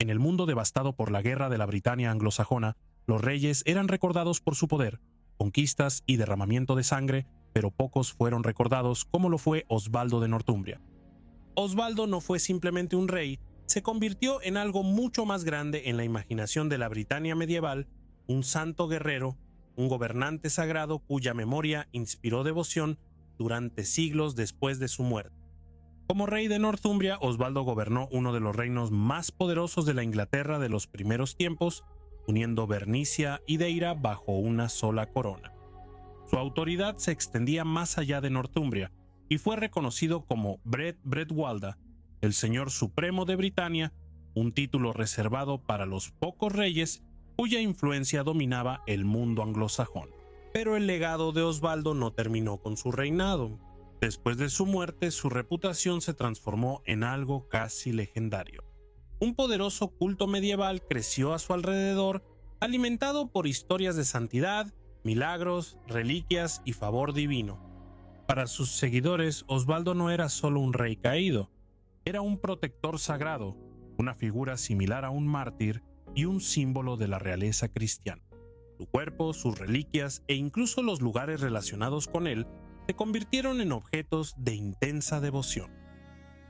En el mundo devastado por la guerra de la Britania anglosajona, los reyes eran recordados por su poder, conquistas y derramamiento de sangre, pero pocos fueron recordados como lo fue Osvaldo de Northumbria. Osvaldo no fue simplemente un rey, se convirtió en algo mucho más grande en la imaginación de la Britania medieval, un santo guerrero, un gobernante sagrado cuya memoria inspiró devoción durante siglos después de su muerte. Como rey de Northumbria, Osvaldo gobernó uno de los reinos más poderosos de la Inglaterra de los primeros tiempos, uniendo Bernicia y Deira bajo una sola corona. Su autoridad se extendía más allá de Northumbria y fue reconocido como Bred Bredwalda, el señor supremo de Britania, un título reservado para los pocos reyes cuya influencia dominaba el mundo anglosajón. Pero el legado de Osvaldo no terminó con su reinado. Después de su muerte, su reputación se transformó en algo casi legendario. Un poderoso culto medieval creció a su alrededor, alimentado por historias de santidad, milagros, reliquias y favor divino. Para sus seguidores, Osvaldo no era solo un rey caído, era un protector sagrado, una figura similar a un mártir y un símbolo de la realeza cristiana. Su cuerpo, sus reliquias e incluso los lugares relacionados con él se convirtieron en objetos de intensa devoción.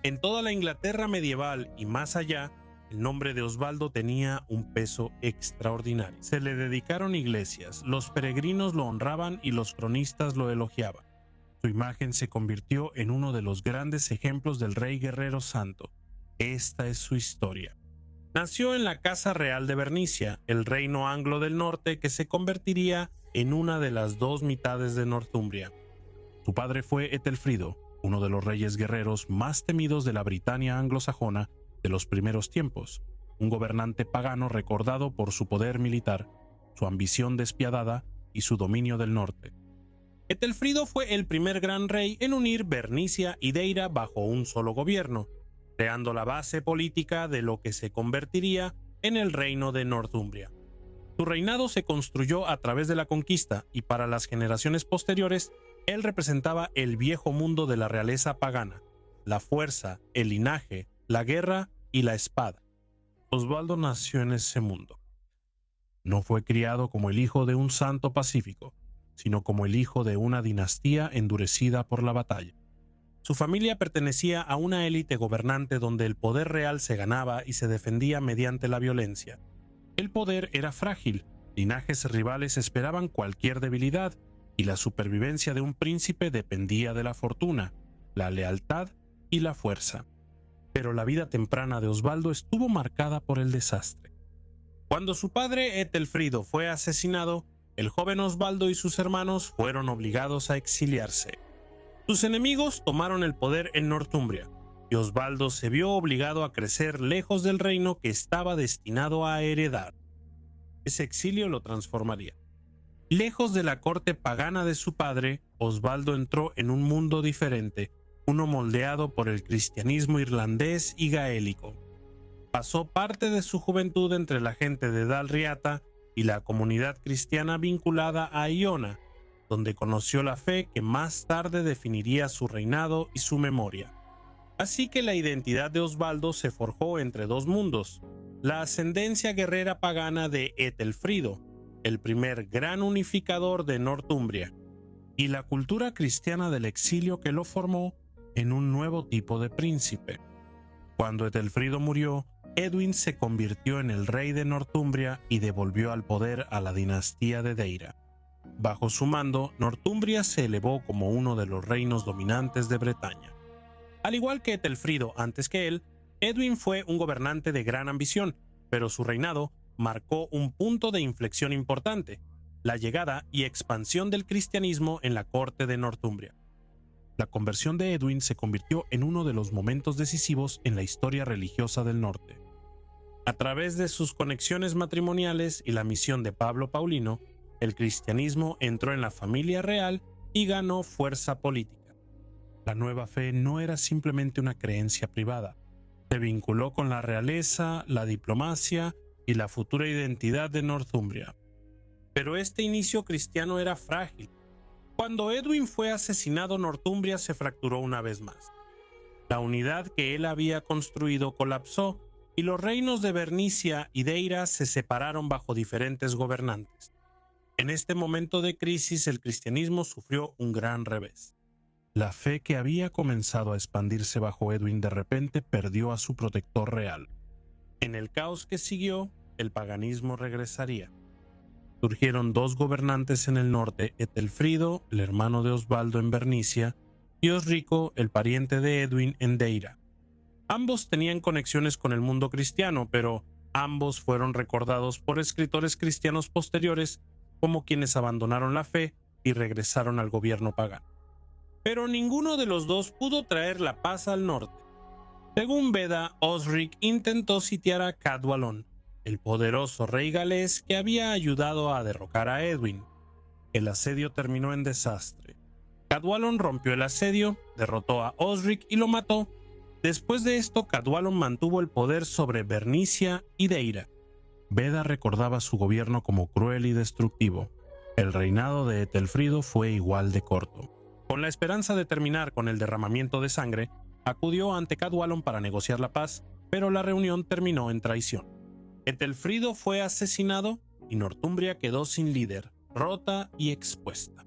En toda la Inglaterra medieval y más allá, el nombre de Osvaldo tenía un peso extraordinario. Se le dedicaron iglesias, los peregrinos lo honraban y los cronistas lo elogiaban. Su imagen se convirtió en uno de los grandes ejemplos del rey guerrero santo. Esta es su historia. Nació en la Casa Real de Bernicia, el reino anglo del norte que se convertiría en una de las dos mitades de Northumbria. Su padre fue Etelfrido, uno de los reyes guerreros más temidos de la Britania anglosajona de los primeros tiempos, un gobernante pagano recordado por su poder militar, su ambición despiadada y su dominio del norte. Etelfrido fue el primer gran rey en unir Bernicia y Deira bajo un solo gobierno, creando la base política de lo que se convertiría en el reino de Northumbria. Su reinado se construyó a través de la conquista y para las generaciones posteriores, él representaba el viejo mundo de la realeza pagana, la fuerza, el linaje, la guerra y la espada. Osvaldo nació en ese mundo. No fue criado como el hijo de un santo pacífico, sino como el hijo de una dinastía endurecida por la batalla. Su familia pertenecía a una élite gobernante donde el poder real se ganaba y se defendía mediante la violencia. El poder era frágil, linajes rivales esperaban cualquier debilidad, y la supervivencia de un príncipe dependía de la fortuna, la lealtad y la fuerza. Pero la vida temprana de Osvaldo estuvo marcada por el desastre. Cuando su padre Etelfrido fue asesinado, el joven Osvaldo y sus hermanos fueron obligados a exiliarse. Sus enemigos tomaron el poder en Northumbria, y Osvaldo se vio obligado a crecer lejos del reino que estaba destinado a heredar. Ese exilio lo transformaría. Lejos de la corte pagana de su padre, Osvaldo entró en un mundo diferente, uno moldeado por el cristianismo irlandés y gaélico. Pasó parte de su juventud entre la gente de Dalriata y la comunidad cristiana vinculada a Iona, donde conoció la fe que más tarde definiría su reinado y su memoria. Así que la identidad de Osvaldo se forjó entre dos mundos, la ascendencia guerrera pagana de Etelfrido, el primer gran unificador de Northumbria, y la cultura cristiana del exilio que lo formó en un nuevo tipo de príncipe. Cuando Etelfrido murió, Edwin se convirtió en el rey de Northumbria y devolvió al poder a la dinastía de Deira. Bajo su mando, Northumbria se elevó como uno de los reinos dominantes de Bretaña. Al igual que Etelfrido antes que él, Edwin fue un gobernante de gran ambición, pero su reinado marcó un punto de inflexión importante, la llegada y expansión del cristianismo en la corte de Northumbria. La conversión de Edwin se convirtió en uno de los momentos decisivos en la historia religiosa del norte. A través de sus conexiones matrimoniales y la misión de Pablo Paulino, el cristianismo entró en la familia real y ganó fuerza política. La nueva fe no era simplemente una creencia privada, se vinculó con la realeza, la diplomacia y la futura identidad de Northumbria. Pero este inicio cristiano era frágil. Cuando Edwin fue asesinado, Northumbria se fracturó una vez más. La unidad que él había construido colapsó y los reinos de Bernicia y Deira se separaron bajo diferentes gobernantes. En este momento de crisis, el cristianismo sufrió un gran revés. La fe que había comenzado a expandirse bajo Edwin de repente perdió a su protector real. En el caos que siguió, el paganismo regresaría. Surgieron dos gobernantes en el norte, Etelfrido, el hermano de Osvaldo en Bernicia, y Osrico, el pariente de Edwin en Deira. Ambos tenían conexiones con el mundo cristiano, pero ambos fueron recordados por escritores cristianos posteriores como quienes abandonaron la fe y regresaron al gobierno pagano. Pero ninguno de los dos pudo traer la paz al norte. Según Beda, Osric intentó sitiar a Cadwallon, el poderoso rey galés que había ayudado a derrocar a Edwin. El asedio terminó en desastre. Cadwallon rompió el asedio, derrotó a Osric y lo mató. Después de esto, Cadwallon mantuvo el poder sobre Bernicia y Deira. Beda recordaba su gobierno como cruel y destructivo. El reinado de Etelfrido fue igual de corto. Con la esperanza de terminar con el derramamiento de sangre, acudió ante Cadwallon para negociar la paz, pero la reunión terminó en traición. Etelfrido fue asesinado y Northumbria quedó sin líder, rota y expuesta.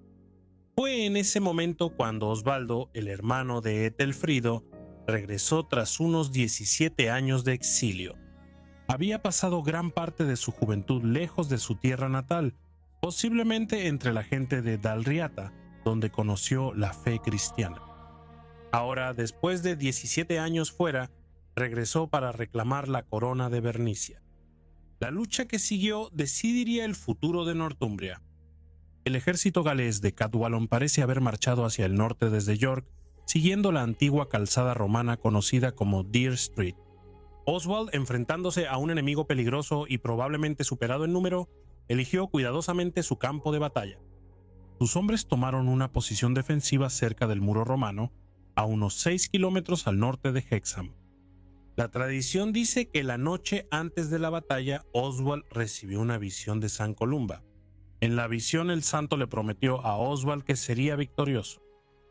Fue en ese momento cuando Osvaldo, el hermano de Etelfrido, regresó tras unos 17 años de exilio. Había pasado gran parte de su juventud lejos de su tierra natal, posiblemente entre la gente de Dalriata, donde conoció la fe cristiana. Ahora, después de 17 años fuera, regresó para reclamar la corona de Bernicia. La lucha que siguió decidiría el futuro de Northumbria. El ejército galés de Cadwallon parece haber marchado hacia el norte desde York, siguiendo la antigua calzada romana conocida como Deer Street. Oswald, enfrentándose a un enemigo peligroso y probablemente superado en número, eligió cuidadosamente su campo de batalla. Sus hombres tomaron una posición defensiva cerca del muro romano, a unos 6 kilómetros al norte de Hexham. La tradición dice que la noche antes de la batalla, Oswald recibió una visión de San Columba. En la visión, el santo le prometió a Oswald que sería victorioso.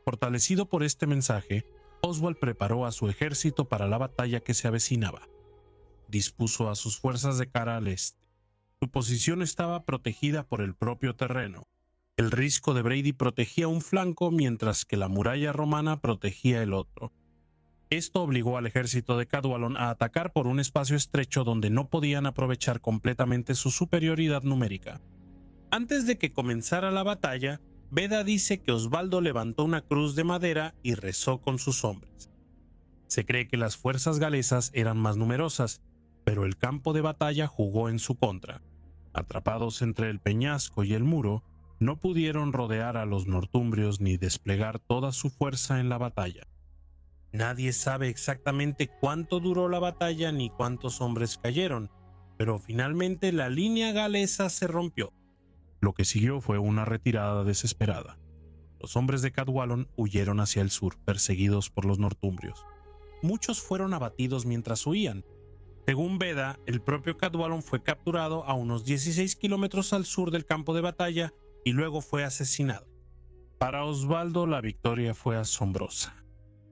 Fortalecido por este mensaje, Oswald preparó a su ejército para la batalla que se avecinaba. Dispuso a sus fuerzas de cara al este. Su posición estaba protegida por el propio terreno. El risco de Brady protegía un flanco mientras que la muralla romana protegía el otro. Esto obligó al ejército de Cadwallon a atacar por un espacio estrecho donde no podían aprovechar completamente su superioridad numérica. Antes de que comenzara la batalla, Beda dice que Osvaldo levantó una cruz de madera y rezó con sus hombres. Se cree que las fuerzas galesas eran más numerosas, pero el campo de batalla jugó en su contra. Atrapados entre el peñasco y el muro, no pudieron rodear a los nortumbrios ni desplegar toda su fuerza en la batalla. Nadie sabe exactamente cuánto duró la batalla ni cuántos hombres cayeron, pero finalmente la línea galesa se rompió. Lo que siguió fue una retirada desesperada. Los hombres de Cadwallon huyeron hacia el sur, perseguidos por los nortumbrios. Muchos fueron abatidos mientras huían. Según Beda, el propio Cadwallon fue capturado a unos 16 kilómetros al sur del campo de batalla y luego fue asesinado. Para Osvaldo, la victoria fue asombrosa.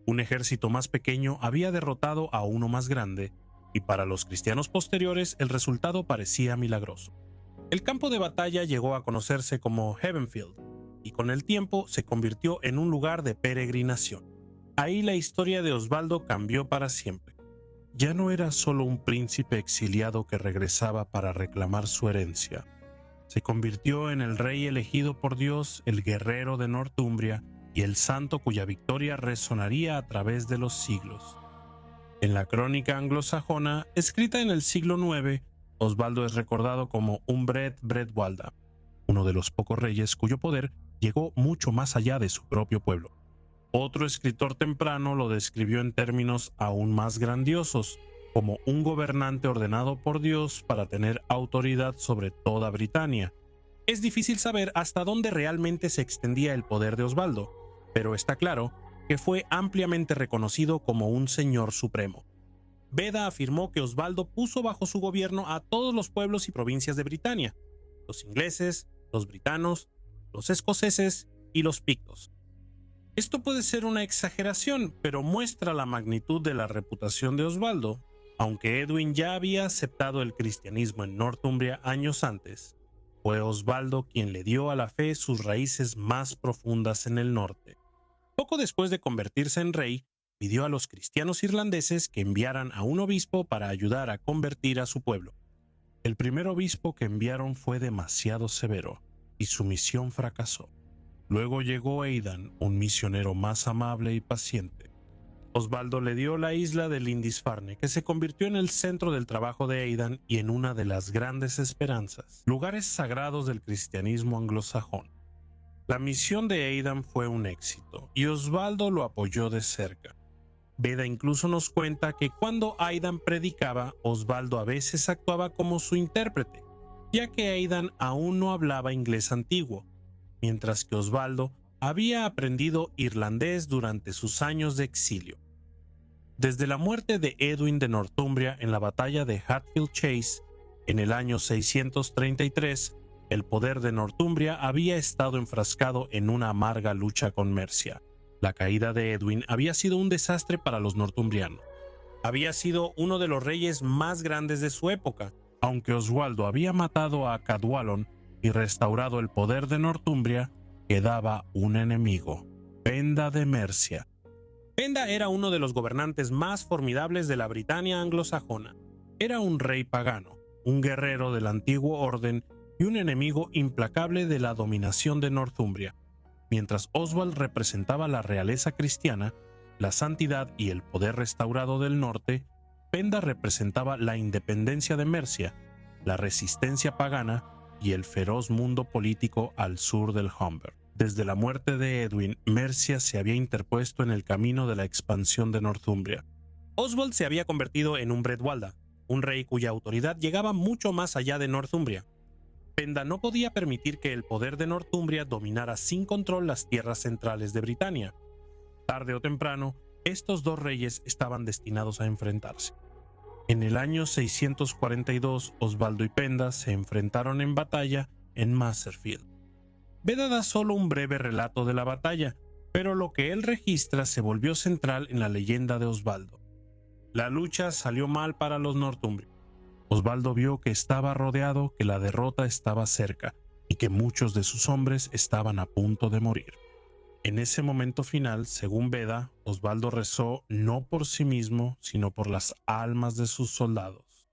Un ejército más pequeño había derrotado a uno más grande, y para los cristianos posteriores el resultado parecía milagroso. El campo de batalla llegó a conocerse como Heavenfield, y con el tiempo se convirtió en un lugar de peregrinación. Ahí la historia de Osvaldo cambió para siempre. Ya no era solo un príncipe exiliado que regresaba para reclamar su herencia. Se convirtió en el rey elegido por Dios, el guerrero de Northumbria, y el santo cuya victoria resonaría a través de los siglos. En la crónica anglosajona, escrita en el siglo IX, Osvaldo es recordado como Umbred Bredwalda, uno de los pocos reyes cuyo poder llegó mucho más allá de su propio pueblo. Otro escritor temprano lo describió en términos aún más grandiosos, como un gobernante ordenado por Dios para tener autoridad sobre toda Britania. Es difícil saber hasta dónde realmente se extendía el poder de Osvaldo, pero está claro que fue ampliamente reconocido como un señor supremo. Beda afirmó que Osvaldo puso bajo su gobierno a todos los pueblos y provincias de Britania, los ingleses, los britanos, los escoceses y los pictos. Esto puede ser una exageración, pero muestra la magnitud de la reputación de Osvaldo. Aunque Edwin ya había aceptado el cristianismo en Northumbria años antes, fue Osvaldo quien le dio a la fe sus raíces más profundas en el norte. Poco después de convertirse en rey, pidió a los cristianos irlandeses que enviaran a un obispo para ayudar a convertir a su pueblo. El primer obispo que enviaron fue demasiado severo, y su misión fracasó. Luego llegó Aidan, un misionero más amable y paciente. Osvaldo le dio la isla de Lindisfarne, que se convirtió en el centro del trabajo de Aidan y en una de las grandes esperanzas, lugares sagrados del cristianismo anglosajón. La misión de Aidan fue un éxito, y Osvaldo lo apoyó de cerca. Beda incluso nos cuenta que cuando Aidan predicaba, Osvaldo a veces actuaba como su intérprete, ya que Aidan aún no hablaba inglés antiguo, mientras que Osvaldo había aprendido irlandés durante sus años de exilio. Desde la muerte de Edwin de Northumbria en la batalla de Hatfield Chase, en el año 633, el poder de Northumbria había estado enfrascado en una amarga lucha con Mercia. La caída de Edwin había sido un desastre para los northumbrianos. Había sido uno de los reyes más grandes de su época, aunque Oswaldo había matado a Cadwallon y restaurado el poder de Northumbria, quedaba un enemigo, Penda de Mercia. Penda era uno de los gobernantes más formidables de la Britania anglosajona. Era un rey pagano, un guerrero del antiguo orden y un enemigo implacable de la dominación de Northumbria. Mientras Oswald representaba la realeza cristiana, la santidad y el poder restaurado del norte, Penda representaba la independencia de Mercia, la resistencia pagana y el feroz mundo político al sur del Humber. Desde la muerte de Edwin, Mercia se había interpuesto en el camino de la expansión de Northumbria. Oswald se había convertido en un Bredwalda, un rey cuya autoridad llegaba mucho más allá de Northumbria. Penda no podía permitir que el poder de Northumbria dominara sin control las tierras centrales de Britania. Tarde o temprano, estos dos reyes estaban destinados a enfrentarse. En el año 642, Osvaldo y Penda se enfrentaron en batalla en Maserfield. Beda da solo un breve relato de la batalla, pero lo que él registra se volvió central en la leyenda de Osvaldo. La lucha salió mal para los northumbrios. Osvaldo vio que estaba rodeado, que la derrota estaba cerca y que muchos de sus hombres estaban a punto de morir. En ese momento final, según Beda, Osvaldo rezó no por sí mismo, sino por las almas de sus soldados.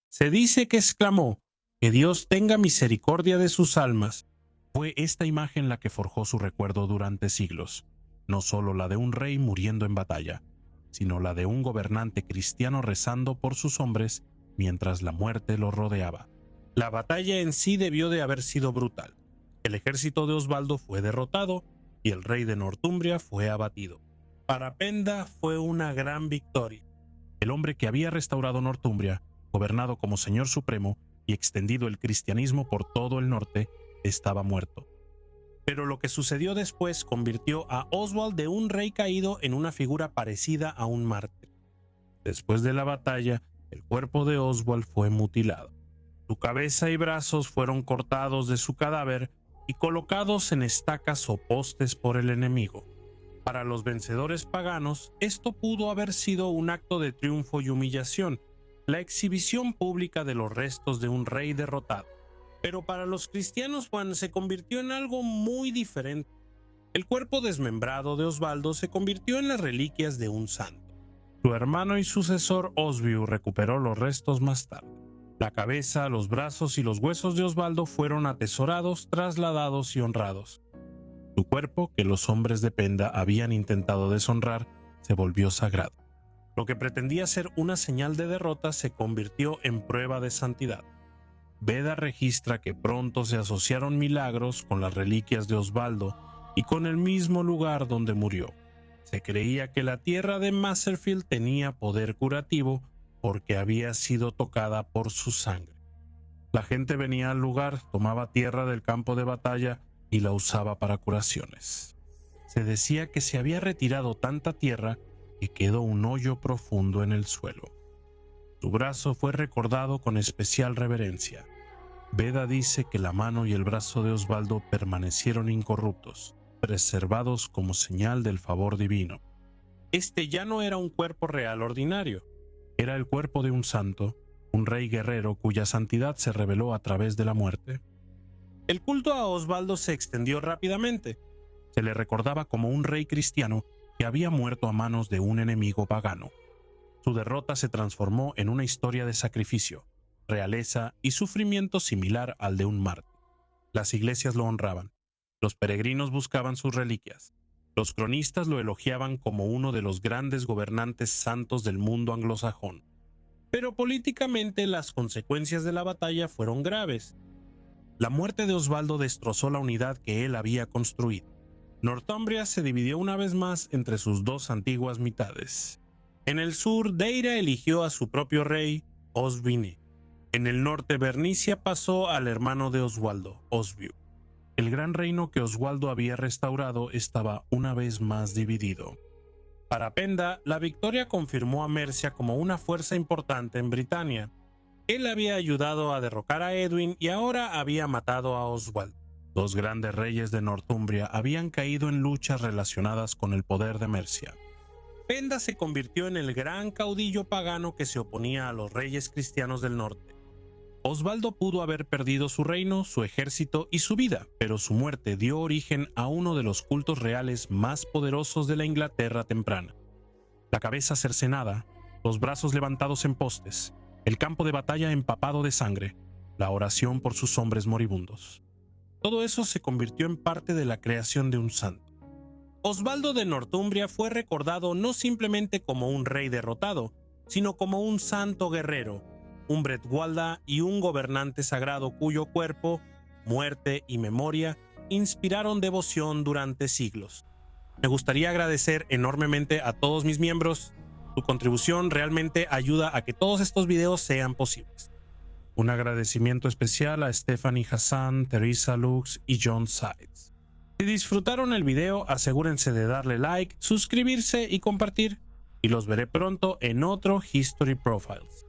Se dice que exclamó: «Que Dios tenga misericordia de sus almas». Fue esta imagen la que forjó su recuerdo durante siglos, no solo la de un rey muriendo en batalla, sino la de un gobernante cristiano rezando por sus hombres mientras la muerte lo rodeaba. La batalla en sí debió de haber sido brutal. El ejército de Osvaldo fue derrotado y el rey de Northumbria fue abatido. Para Penda fue una gran victoria. El hombre que había restaurado Northumbria, gobernado como señor supremo y extendido el cristianismo por todo el norte, estaba muerto. Pero lo que sucedió después convirtió a Oswald de un rey caído en una figura parecida a un mártir. Después de la batalla, el cuerpo de Oswald fue mutilado. Su cabeza y brazos fueron cortados de su cadáver y colocados en estacas o postes por el enemigo. Para los vencedores paganos, esto pudo haber sido un acto de triunfo y humillación, la exhibición pública de los restos de un rey derrotado. Pero para los cristianos, Juan, se convirtió en algo muy diferente. El cuerpo desmembrado de Osvaldo se convirtió en las reliquias de un santo. Su hermano y sucesor Oswiu recuperó los restos más tarde. La cabeza, los brazos y los huesos de Osvaldo fueron atesorados, trasladados y honrados. Su cuerpo, que los hombres de Penda habían intentado deshonrar, se volvió sagrado. Lo que pretendía ser una señal de derrota se convirtió en prueba de santidad. Beda registra que pronto se asociaron milagros con las reliquias de Osvaldo y con el mismo lugar donde murió. Se creía que la tierra de Maserfield tenía poder curativo porque había sido tocada por su sangre. La gente venía al lugar, tomaba tierra del campo de batalla y la usaba para curaciones. Se decía que se había retirado tanta tierra que quedó un hoyo profundo en el suelo. Su brazo fue recordado con especial reverencia. Beda dice que la mano y el brazo de Osvaldo permanecieron incorruptos, preservados como señal del favor divino. Este ya no era un cuerpo real ordinario. Era el cuerpo de un santo, un rey guerrero cuya santidad se reveló a través de la muerte. El culto a Osvaldo se extendió rápidamente. Se le recordaba como un rey cristiano que había muerto a manos de un enemigo pagano. Su derrota se transformó en una historia de sacrificio, realeza y sufrimiento similar al de un mártir. Las iglesias lo honraban, los peregrinos buscaban sus reliquias, los cronistas lo elogiaban como uno de los grandes gobernantes santos del mundo anglosajón. Pero políticamente las consecuencias de la batalla fueron graves. La muerte de Osvaldo destrozó la unidad que él había construido. Northumbria se dividió una vez más entre sus dos antiguas mitades. En el sur, Deira eligió a su propio rey, Oswine. En el norte, Bernicia pasó al hermano de Oswaldo, Oswiu. El gran reino que Oswaldo había restaurado estaba una vez más dividido. Para Penda, la victoria confirmó a Mercia como una fuerza importante en Britania. Él había ayudado a derrocar a Edwin y ahora había matado a Oswald. Dos grandes reyes de Northumbria habían caído en luchas relacionadas con el poder de Mercia. Penda se convirtió en el gran caudillo pagano que se oponía a los reyes cristianos del norte. Osvaldo pudo haber perdido su reino, su ejército y su vida, pero su muerte dio origen a uno de los cultos reales más poderosos de la Inglaterra temprana. La cabeza cercenada, los brazos levantados en postes, el campo de batalla empapado de sangre, la oración por sus hombres moribundos. Todo eso se convirtió en parte de la creación de un santo. Osvaldo de Northumbria fue recordado no simplemente como un rey derrotado, sino como un santo guerrero, un Bretwalda y un gobernante sagrado cuyo cuerpo, muerte y memoria inspiraron devoción durante siglos. Me gustaría agradecer enormemente a todos mis miembros. Su contribución realmente ayuda a que todos estos videos sean posibles. Un agradecimiento especial a Stephanie Hassan, Teresa Lux y John Sides. Si disfrutaron el video, asegúrense de darle like, suscribirse y compartir. Y los veré pronto en otro History Profiles.